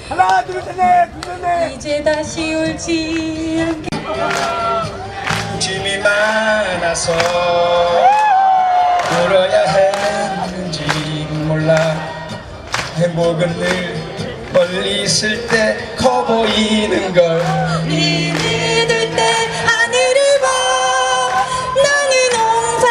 하나 둘 셋 넷 이제 다시 울지 않게 짐이 많아서 울어야 했는지 몰라. 행복은 늘 멀리 있을 때 커 보이는 걸. 눈이 들 때 하늘을 봐. 나는 항상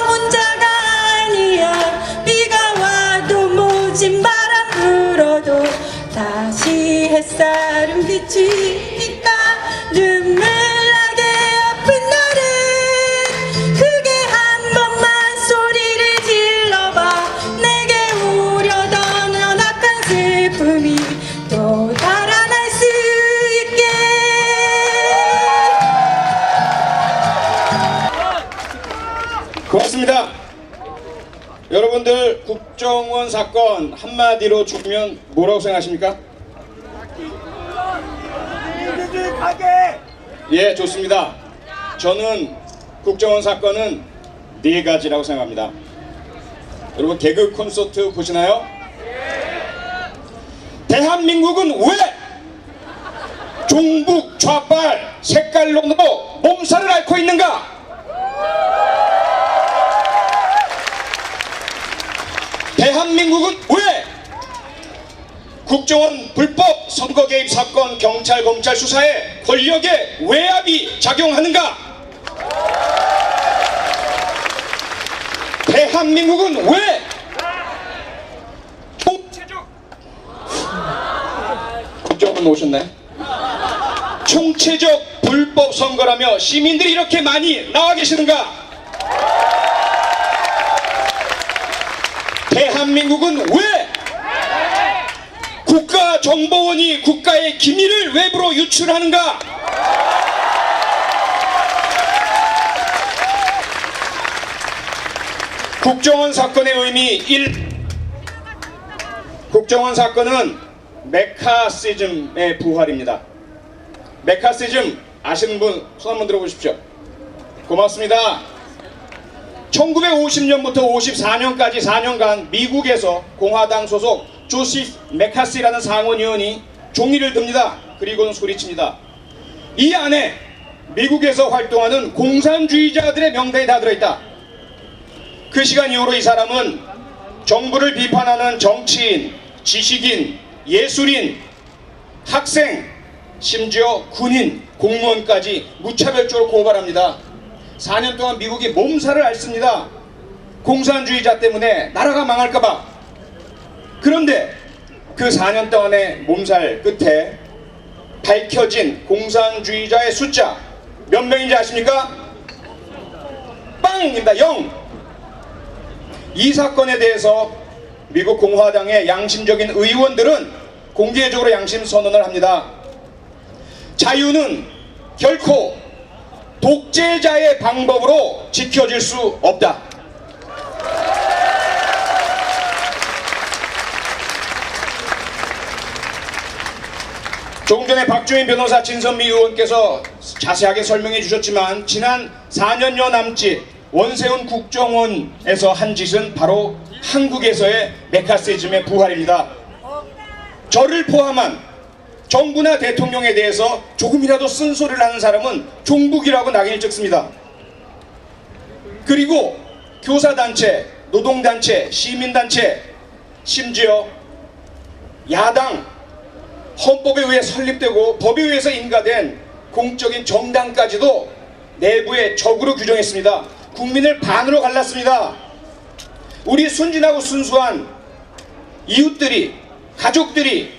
혼자가 아니야. 비가 와도 모진 바람 불어도 다시 햇살은 비치니까. 눈물 나게 아픈 날은 크게 한 번만 소리를 질러봐. 내게 우려던 연약한 슬픔이 또 달아날 수 있게. 고맙습니다. 여러분들, 국정원 사건 한마디로 주면 뭐라고 생각하십니까? 민주주의 가게. 예, 좋습니다. 저는 국정원 사건은 네 가지라고 생각합니다. 여러분, 개그 콘서트 보시나요? 대한민국은 왜 종북 좌빨 색깔론으로 몸살을 앓고 있는가? 대한민국은 왜 국정원 불법 선거 개입 사건 경찰 검찰 수사에 권력의 외압이 작용하는가? 대한민국은 왜 국정원 오셨나요? 총체적 불법 선거라며 시민들이 이렇게 많이 나와 계시는가? 대한민국은 왜 국가정보원이 국가의 기밀을 외부로 유출하는가? 국정원 사건의 의미 1. 국정원 사건은 메카시즘의 부활입니다. 메카시즘 아시는 분 손 한번 들어보십시오. 고맙습니다. 1950년부터 54년까지 4년간 미국에서 공화당 소속 조시 메카시라는 상원의원이 종이를 듭니다. 그리고는 소리칩니다. 이 안에 미국에서 활동하는 공산주의자들의 명단이 다 들어있다. 그 시간 이후로 이 사람은 정부를 비판하는 정치인, 지식인, 예술인, 학생, 심지어 군인, 공무원까지 무차별적으로 고발합니다. 4년 동안 미국이 몸살을 앓습니다. 공산주의자 때문에 나라가 망할까봐. 그런데 그 4년 동안의 몸살 끝에 밝혀진 공산주의자의 숫자 몇 명인지 아십니까? 빵입니다. 0. 이 사건에 대해서 미국 공화당의 양심적인 의원들은 공개적으로 양심 선언을 합니다. 자유는 결코 독재자의 방법으로 지켜질 수 없다. 조금 전에 박주민 변호사, 진선미 의원께서 자세하게 설명해 주셨지만 지난 4년여 남짓 원세훈 국정원에서 한 짓은 바로 한국에서의 메카시즘의 부활입니다. 저를 포함한 정부나 대통령에 대해서 조금이라도 쓴소리를 하는 사람은 종북이라고 낙인을 찍습니다. 그리고 교사단체, 노동단체, 시민단체, 심지어 야당, 헌법에 의해 설립되고 법에 의해서 인가된 공적인 정당까지도 내부에 적으로 규정했습니다. 국민을 반으로 갈랐습니다. 우리 순진하고 순수한 이웃들이, 가족들이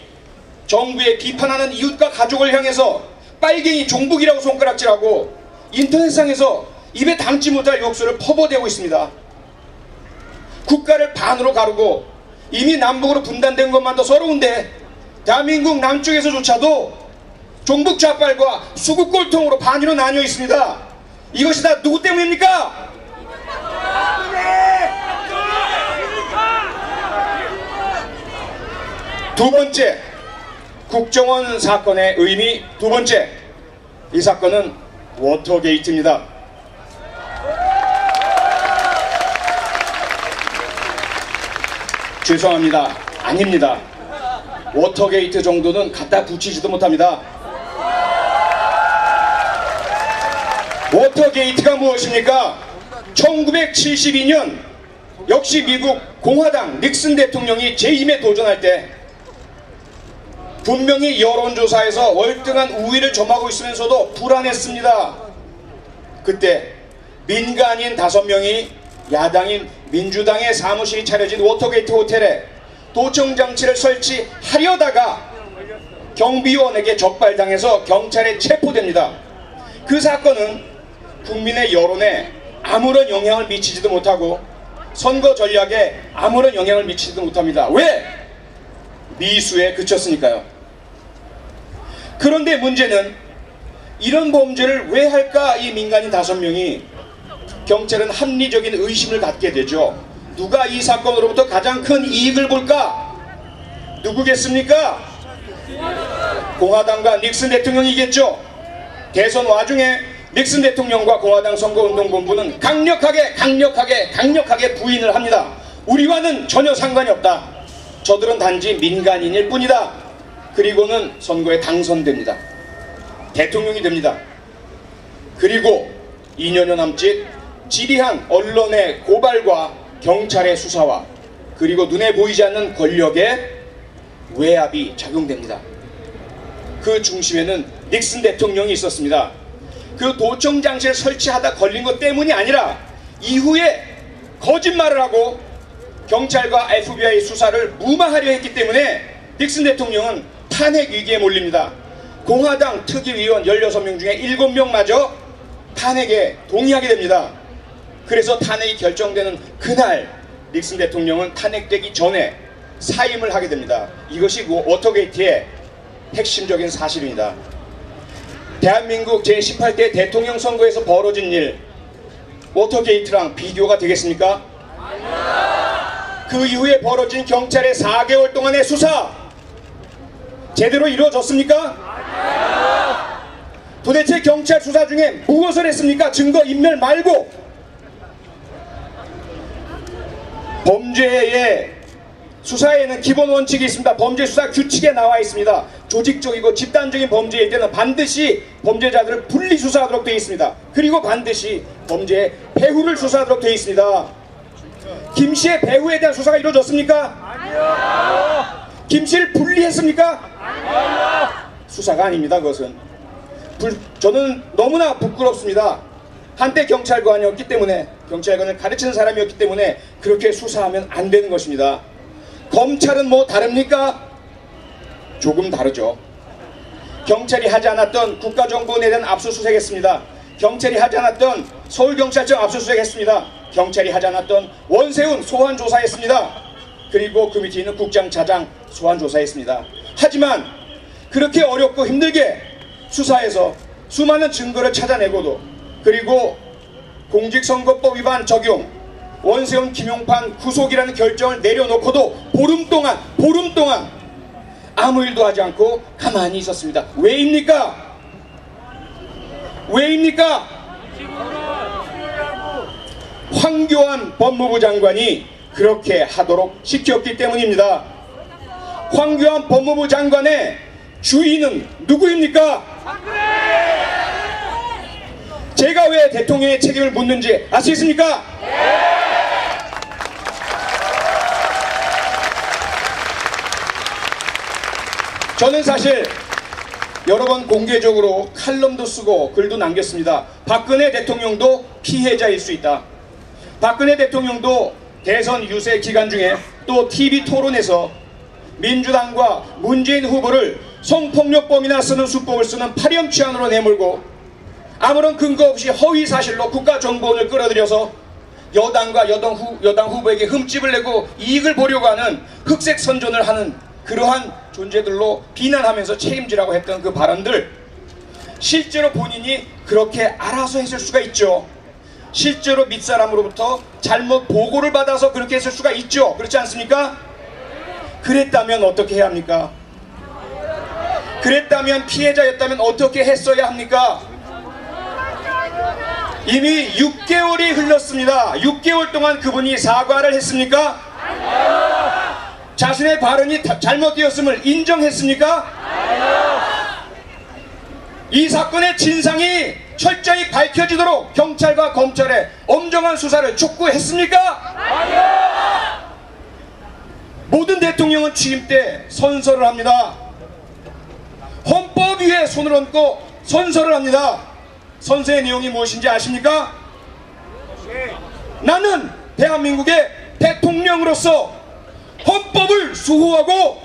정부에 비판하는 이웃과 가족을 향해서 빨갱이 종북이라고 손가락질하고 인터넷상에서 입에 담지 못할 욕설을 퍼부어대고 있습니다. 국가를 반으로 가르고 이미 남북으로 분단된 것만도 서러운데 대한민국 남쪽에서조차도 종북 좌빨과 수구 꼴통으로 반으로 나뉘어 있습니다. 이것이 다 누구 때문입니까? 두 번째, 국정원 사건의 의미 두 번째, 이 사건은 워터게이트입니다. 죄송합니다. 아닙니다. 워터게이트 정도는 갖다 붙이지도 못합니다. 워터게이트가 무엇입니까? 1972년 역시 미국 공화당 닉슨 대통령이 재임에 도전할 때 분명히 여론조사에서 월등한 우위를 점하고 있으면서도 불안했습니다. 그때 민간인 5명이 야당인 민주당의 사무실이 차려진 워터게이트 호텔에 도청장치를 설치하려다가 경비원에게 적발당해서 경찰에 체포됩니다. 그 사건은 국민의 여론에 아무런 영향을 미치지도 못하고 선거 전략에 아무런 영향을 미치지도 못합니다. 왜? 미수에 그쳤으니까요. 그런데 문제는 이런 범죄를 왜 할까? 이 민간인 5명이 경찰은 합리적인 의심을 갖게 되죠. 누가 이 사건으로부터 가장 큰 이익을 볼까? 누구겠습니까? 공화당과 닉슨 대통령이겠죠. 대선 와중에 닉슨 대통령과 공화당 선거운동본부는 강력하게 부인을 합니다. 우리와는 전혀 상관이 없다. 저들은 단지 민간인일 뿐이다. 그리고는 선거에 당선됩니다. 대통령이 됩니다. 그리고 2년여 남짓 지리한 언론의 고발과 경찰의 수사와 그리고 눈에 보이지 않는 권력의 외압이 작용됩니다. 그 중심에는 닉슨 대통령이 있었습니다. 그 도청장치를 설치하다 걸린 것 때문이 아니라 이후에 거짓말을 하고 경찰과 FBI 수사를 무마하려 했기 때문에 닉슨 대통령은 탄핵 위기에 몰립니다. 공화당 특위위원 16명 중에 7명마저 탄핵에 동의하게 됩니다. 그래서 탄핵이 결정되는 그날 닉슨 대통령은 탄핵되기 전에 사임을 하게 됩니다. 이것이 워터게이트의 핵심적인 사실입니다. 대한민국 제18대 대통령 선거에서 벌어진 일, 워터게이트랑 비교가 되겠습니까? 그 이후에 벌어진 경찰의 4개월 동안의 수사 제대로 이루어졌습니까? 도대체 경찰 수사 중에 무엇을 했습니까? 증거 인멸 말고. 범죄의 수사에는 기본 원칙이 있습니다. 범죄 수사 규칙에 나와 있습니다. 조직적이고 집단적인 범죄일 때는 반드시 범죄자들을 분리 수사하도록 되어 있습니다. 그리고 반드시 범죄의 배후를 수사하도록 되어 있습니다. 김 씨의 배후에 대한 수사가 이루어졌습니까? 아니요. 김 씨를 분리했습니까? 아니요. 수사가 아닙니다. 그것은 저는 너무나 부끄럽습니다. 한때 경찰관이었기 때문에, 경찰관을 가르치는 사람이었기 때문에 그렇게 수사하면 안 되는 것입니다. 검찰은 뭐 다릅니까? 조금 다르죠. 경찰이 하지 않았던 국가정보원에 대한 압수수색했습니다. 경찰이 하지 않았던 서울경찰청 압수수색했습니다. 경찰이 하지 않았던 원세훈 소환조사했습니다. 그리고 그 밑에 있는 국장, 차장 소환조사했습니다. 하지만 그렇게 어렵고 힘들게 수사해서 수많은 증거를 찾아내고도, 그리고 공직선거법 위반 적용, 원세훈 김용판 구속이라는 결정을 내려놓고도 보름 동안 아무 일도 하지 않고 가만히 있었습니다. 왜입니까? 황교안 법무부 장관이 그렇게 하도록 시켰기 때문입니다. 황교안 법무부 장관의 주인은 누구입니까? 제가 왜 대통령의 책임을 묻는지 아시겠습니까? 저는 사실 여러 번 공개적으로 칼럼도 쓰고 글도 남겼습니다. 박근혜 대통령도 피해자일 수 있다. 박근혜 대통령도 대선 유세 기간 중에 또 TV 토론에서 민주당과 문재인 후보를 성폭력범이나 쓰는 수법을 쓰는 파렴치한으로 내몰고 아무런 근거 없이 허위 사실로 국가정보원을 끌어들여서 여당과 여당 후보에게 흠집을 내고 이익을 보려고 하는 흑색 선전을 하는 그러한 존재들로 비난하면서 책임지라고 했던 그 발언들, 실제로 본인이 그렇게 알아서 했을 수가 있죠. 실제로 밑사람으로부터 잘못 보고를 받아서 그렇게 했을 수가 있죠. 그렇지 않습니까? 그랬다면 어떻게 해야 합니까? 그랬다면, 피해자였다면 어떻게 했어야 합니까? 이미 6개월이 흘렀습니다. 6개월 동안 그분이 사과를 했습니까? 자신의 발언이 잘못되었음을 인정했습니까? 이 사건의 진상이 철저히 밝혀지도록 경찰과 검찰의 엄정한 수사를 촉구했습니까? 모든 대통령은 취임 때 선서를 합니다. 헌법 위에 손을 얹고 선서를 합니다. 선서의 내용이 무엇인지 아십니까? 나는 대한민국의 대통령으로서 헌법을 수호하고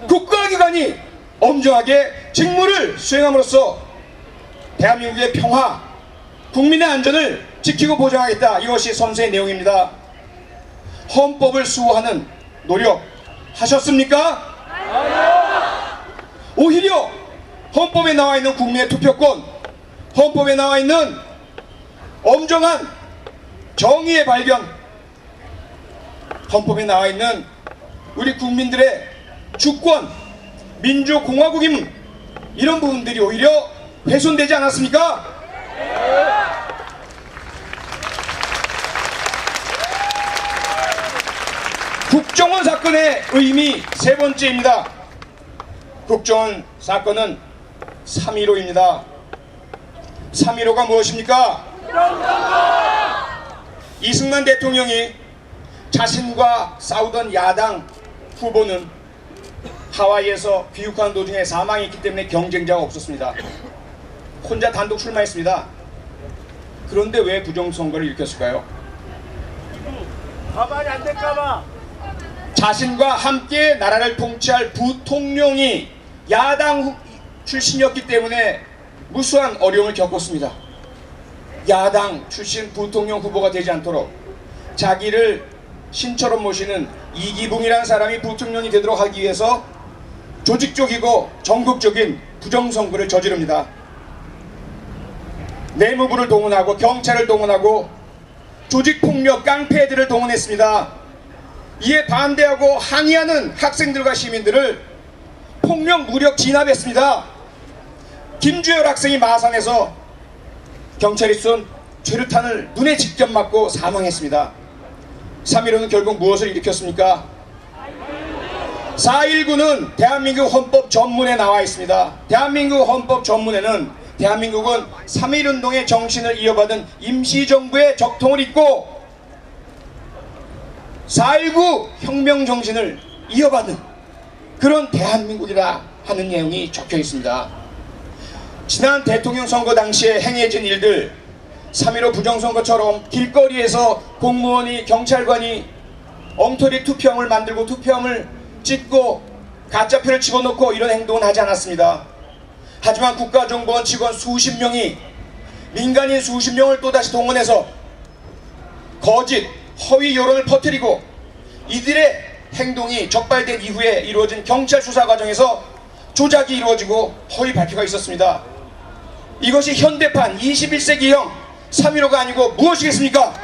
국가기관이 엄정하게 직무를 수행함으로써 대한민국의 평화, 국민의 안전을 지키고 보장하겠다. 이것이 선서의 내용입니다. 헌법을 수호하는 노력 하셨습니까? 오히려 헌법에 나와 있는 국민의 투표권, 헌법에 나와 있는 엄정한 정의의 발견, 헌법에 나와 있는 우리 국민들의 주권, 민주공화국임, 이런 부분들이 오히려 훼손되지 않았습니까? 국정원 사건의 의미 세 번째입니다. 국정원 사건은 3.15입니다. 3.15가 무엇입니까? 이승만 대통령이 자신과 싸우던 야당 후보는 하와이에서 귀국하는 도중에 사망이 있기 때문에 경쟁자가 없었습니다. 혼자 단독 출마했습니다. 그런데 왜 부정선거를 일으켰을까요? 가만히 안 될까봐. 자신과 함께 나라를 통치할 부통령이 야당 출신이었기 때문에 무수한 어려움을 겪었습니다. 야당 출신 부통령 후보가 되지 않도록 자기를 신처럼 모시는 이기붕이라는 사람이 부통령이 되도록 하기 위해서 조직적이고 전국적인 부정선거를 저지릅니다. 내무부를 동원하고 경찰을 동원하고 조직폭력 깡패들을 동원했습니다. 이에 반대하고 항의하는 학생들과 시민들을 폭력 무력 진압했습니다. 김주열 학생이 마산에서 경찰이 쏜 최루탄을 눈에 직접 맞고 사망했습니다. 3.15는 결국 무엇을 일으켰습니까? 4.19는 대한민국 헌법 전문에 나와 있습니다. 대한민국 헌법 전문에는 대한민국은 3.1운동의 정신을 이어받은 임시정부의 적통을 잇고 4.19 혁명 정신을 이어받은 그런 대한민국이라 하는 내용이 적혀 있습니다. 지난 대통령 선거 당시에 행해진 일들, 3.15 부정선거처럼 길거리에서 공무원이 경찰관이 엉터리 투표함을 만들고 투표함을 찍고 가짜표를 집어넣고 이런 행동은 하지 않았습니다. 하지만 국가정보원 직원 수십 명이 민간인 수십 명을 또다시 동원해서 거짓, 허위 여론을 퍼뜨리고 이들의 행동이 적발된 이후에 이루어진 경찰 수사 과정에서 조작이 이루어지고 허위 발표가 있었습니다. 이것이 현대판 21세기형 3.15가 아니고 무엇이겠습니까?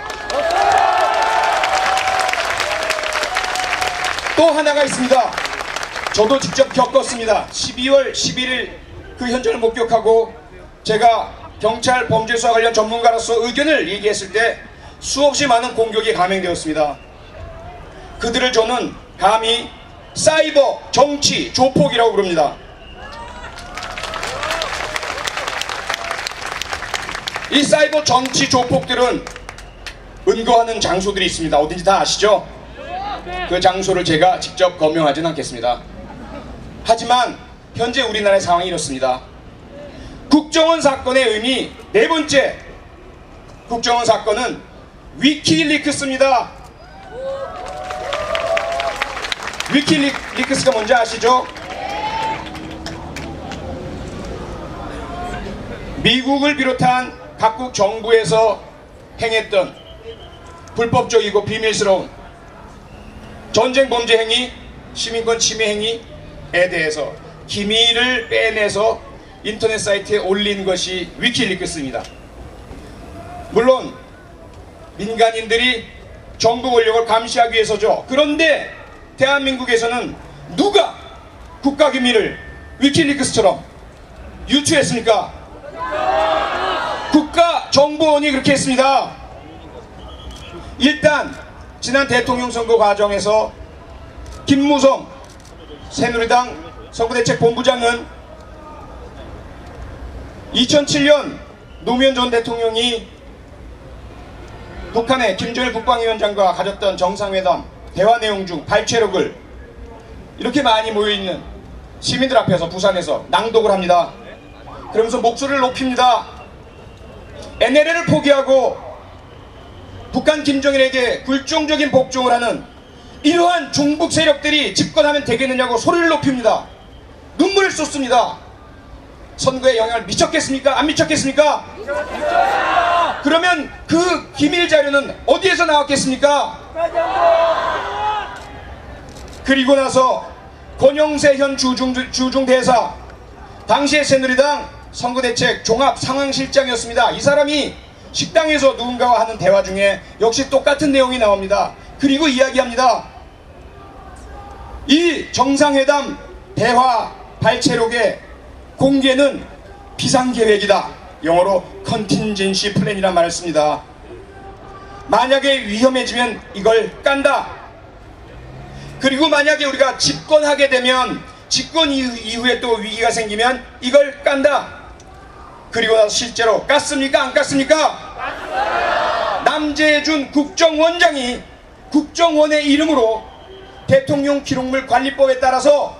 또 하나가 있습니다. 저도 직접 겪었습니다. 12월 11일 그 현장을 목격하고 제가 경찰 범죄수사 관련 전문가로서 의견을 얘기했을 때 수없이 많은 공격이 감행되었습니다. 그들을 저는 감히 사이버 정치 조폭이라고 부릅니다. 이 사이버 정치 조폭들은 은거하는 장소들이 있습니다. 어딘지 다 아시죠? 그 장소를 제가 직접 거명하지는 않겠습니다. 하지만 현재 우리나라의 상황이 이렇습니다. 국정원 사건의 의미 네 번째, 국정원 사건은 위키리크스입니다. 위키리크스가 뭔지 아시죠? 미국을 비롯한 각국 정부에서 행했던 불법적이고 비밀스러운 전쟁 범죄 행위, 시민권 침해 행위에 대해서 기밀을 빼내서 인터넷 사이트에 올린 것이 위키리크스입니다. 물론 민간인들이 정부 권력을 감시하기 위해서죠. 그런데 대한민국에서는 누가 국가기밀을 위키리크스처럼 유추했습니까? 국가정보원이 그렇게 했습니다. 일단 지난 대통령 선거 과정에서 김무성 새누리당 선거대책본부장은 2007년 노무현 전 대통령이 북한의 김정일 국방위원장과 가졌던 정상회담 대화 내용 중 발췌록을 이렇게 많이 모여있는 시민들 앞에서 부산에서 낭독을 합니다. 그러면서 목소리를 높입니다. NLL을 포기하고 북한 김정일에게 굴종적인 복종을 하는 이러한 종북 세력들이 집권하면 되겠느냐고 소리를 높입니다. 눈물을 쏟습니다. 선거에 영향을 미쳤겠습니까? 안 미쳤겠습니까? 그러면 그 기밀 자료는 어디에서 나왔겠습니까? 그리고 나서 권영세 현 주중대사, 당시의 새누리당 선거대책 종합상황실장이었습니다. 이 사람이 식당에서 누군가와 하는 대화 중에 역시 똑같은 내용이 나옵니다. 그리고 이야기합니다. 이 정상회담 대화 발췌록의 공개는 비상계획이다. 영어로 컨틴전시 플랜이란 말을 씁니다. 만약에 위험해지면 이걸 깐다. 그리고 만약에 우리가 집권하게 되면 집권 이후에 또 위기가 생기면 이걸 깐다. 그리고 나서 실제로 깠습니까? 안 깠습니까? 남재준 국정원장이 국정원의 이름으로 대통령 기록물 관리법에 따라서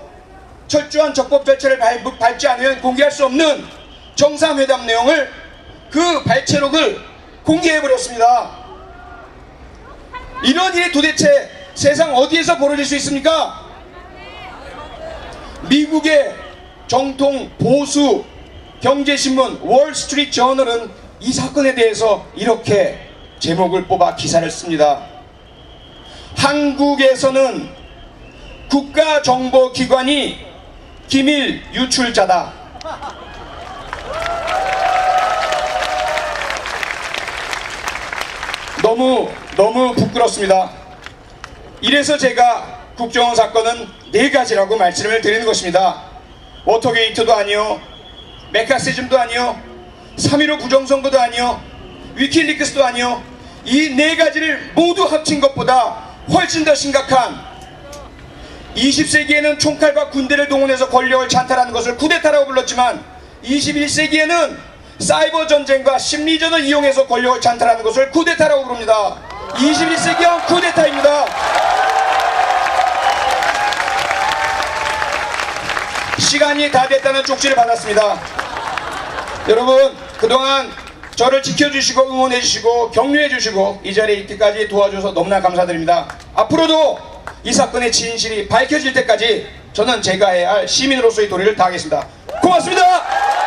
철저한 적법 절차를 밟지 않으면 공개할 수 없는 정상회담 내용을 그 발췌록을 공개해버렸습니다. 이런 일이 도대체 세상 어디에서 벌어질 수 있습니까? 미국의 정통 보수 경제신문 월스트리트 저널은 이 사건에 대해서 이렇게 제목을 뽑아 기사를 씁니다. 한국에서는 국가정보기관이 기밀 유출자다. 너무 부끄럽습니다. 이래서 제가 국정원 사건은 4가지라고 말씀을 드리는 것입니다. 워터게이트도 아니요, 메카시즘도 아니요, 3.15 부정선거도 아니요, 위키리크스도 아니요. 이 4가지를 모두 합친 것보다 훨씬 더 심각한 20세기에는 총칼과 군대를 동원해서 권력을 찬탈하는 것을 쿠데타라고 불렀지만 21세기에는 사이버 전쟁과 심리전을 이용해서 권력을 찬탈하는 것을 쿠데타라고 부릅니다. 21세기형 쿠데타입니다. 시간이 다 됐다는 쪽지를 받았습니다. 여러분, 그동안 저를 지켜주시고 응원해주시고 격려해주시고 이 자리에 있기까지 도와줘서 너무나 감사드립니다. 앞으로도 이 사건의 진실이 밝혀질 때까지 저는 제가 해야 할 시민으로서의 도리를 다하겠습니다. 고맙습니다.